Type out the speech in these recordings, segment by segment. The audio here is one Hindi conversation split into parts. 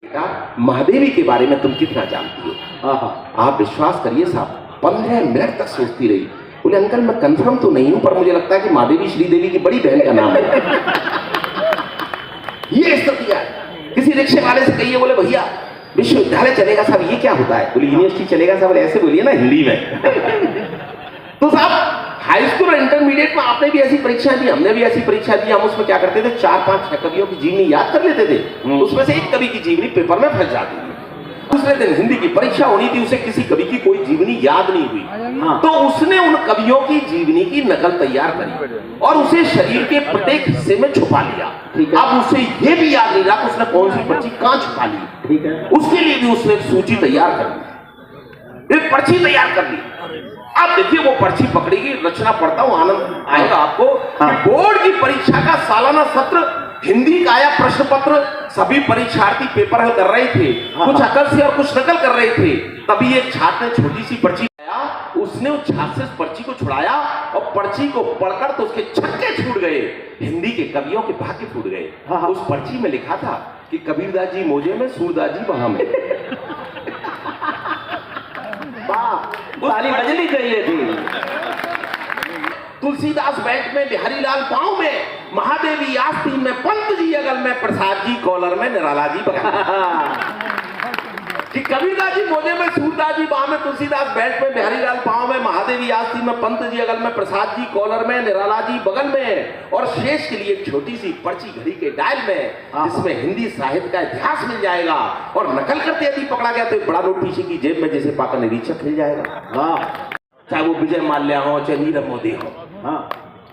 बेटा, महादेवी के बारे में तुम कितना जानती हो? आप विश्वास करिए साहब, 15 मिनट तक सोचती रही। बोले अंकल मैं कंफर्म तो नहीं हूं, पर मुझे लगता है कि महादेवी श्रीदेवी की बड़ी बहन का नाम है। ये स्थिति है। किसी रिक्शे वाले से कहिए, बोले भैया विश्वविद्यालय चलेगा साहब, ये क्या होता है? बोले यूनिवर्सिटी चलेगा साहब। ऐसे बोलिए ना हिंदी में। तो साहब हाई स्कूल और इंटरमीडिएट में आपने भी ऐसी परीक्षा दी, हमने भी ऐसी परीक्षा दी। हम उसमें क्या करते थे, 4-5 कवियों की जीवनी याद कर लेते थे। उसमें से एक कवि की जीवनी पेपर में फंस जाती थी। दूसरे दिन हिंदी की परीक्षा होनी थी, उसे किसी कवि की कोई जीवनी याद नहीं हुई। तो उसने उन कवियों की जीवनी की नकल तैयार करी और उसे शरीर के प्रत्येक हिस्से में छुपा लिया। अब उसे यह भी याद नहीं रहा कि उसने कौन सी पर्ची कहां छुपा ली। उसके लिए भी उसने एक सूची तैयार कर ली, एक पर्ची तैयार कर ली। अब देखिए वो पर्ची पकड़ेगी, रचना पढ़ता हूं, आनंद आएगा आपको। बोर्ड की परीक्षा का सालाना सत्र हिंदी का आया प्रश्न पत्र। सभी परीक्षार्थी पेपर हल कर रहे थे, कुछ अकल से और कुछ नकल कर रहे थे। तभी एक छात्र ने छोटी सी पर्ची लाया, उसने उस छात्र से पर्ची को छुड़ाया और पर्ची को पढ़कर तो उसके छक्के छूट गए। हिंदी के कवियों के भाग्य फूट गए। उस पर्ची में लिखा था कि कबीरदास जी मोजे में, सूरदास जी वहां में। ताली बजनी चाहिए थी। तुलसीदास बेल्ट में, बिहारी लाल पांव में, महादेवी आस्तीन में, पंत जी अगल में, प्रसाद जी कॉलर में, निराला जी बगल। कि कबीरदास जी मोजे में, सूरदास जी बाह में, तुलसीदास बेल्ट में, बिहारी लाल पांव में, महादेवी आस्तीन में, पंत जी अगल में, प्रसाद जी कॉलर में, निराला जी बगल में, और शेष के लिए एक छोटी सी पर्ची घड़ी के डायल में, जिसमें हिंदी साहित्य का इतिहास मिल जाएगा। और नकल करते यदि पकड़ा गया तो एक बड़ा नोट पीछे की जेब में जैसे पाकर निरीक्षक मिल जाएगा। चाहे वो विजय माल्या हो, चाहे नीरव मोदी हो।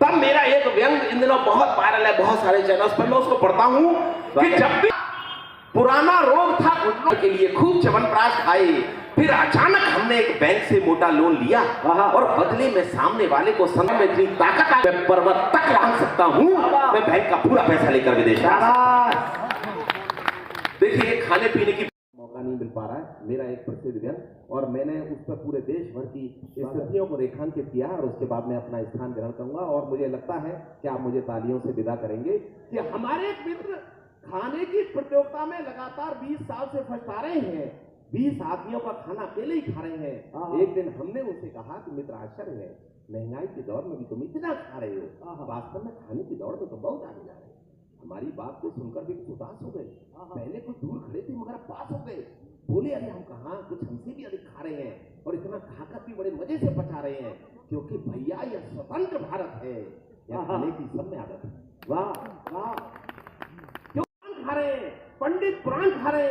तब मेरा एक व्यंग इन दिनों बहुत वायरल है, बहुत सारे चैनल्स पर मैं उसको पढ़ता हूं कि जब भी पुराना रोग था घुटनों के लिए खूब च्यवनप्राश खाए, फिर अचानक हमने एक बैंक से मोटा लोन लिया और बदले में सामने वाले को संग में इतनी ताकत आ, मैं पर्वत तक लांग सकता हूं, मैं बैंक का पूरा पैसा लेकर विदेश। देखिए खाने पीने की मौका नहीं मिल पा रहा है। मेरा एक प्रसिद्ध व्यंग, और मैंने उस पर पूरे देश भर की स्थितियों को रेखांकित किया और उसके बाद मैं अपना स्थान ग्रहण करूंगा। और मुझे लगता है कि आप मुझे तालियों से विदा करेंगे कि हमारे एक मित्र खाने की प्रतियोगिता में लगातार 20 साल से फंसा रहे हैं। 20 आदमियों का खाना अकेले ही खा रहे हैं। एक दिन हमने उनसे कहा कि मित्र आश्चर्य है, महंगाई के दौर में भी तुम इतना खा रहे हो, वास्तव में खाने की दौड़ में तो बहुत आगे जा रहे हैं। हमारी बात को सुनकर भी उदास हो गए। पहले कुछ दूर खड़े थे मगर पास हो गए। बोले अरे हम कहा, कुछ हमसे भी अधिक खा रहे हैं और इतना खाकर भी बड़े मजे से पचा रहे हैं, क्योंकि भैया यह स्वतंत्र भारत है, यह खाने की सब में आदत है। वाह वाह, क्यों खा रहे हैं पंडित, पुराण खा रहे हैं।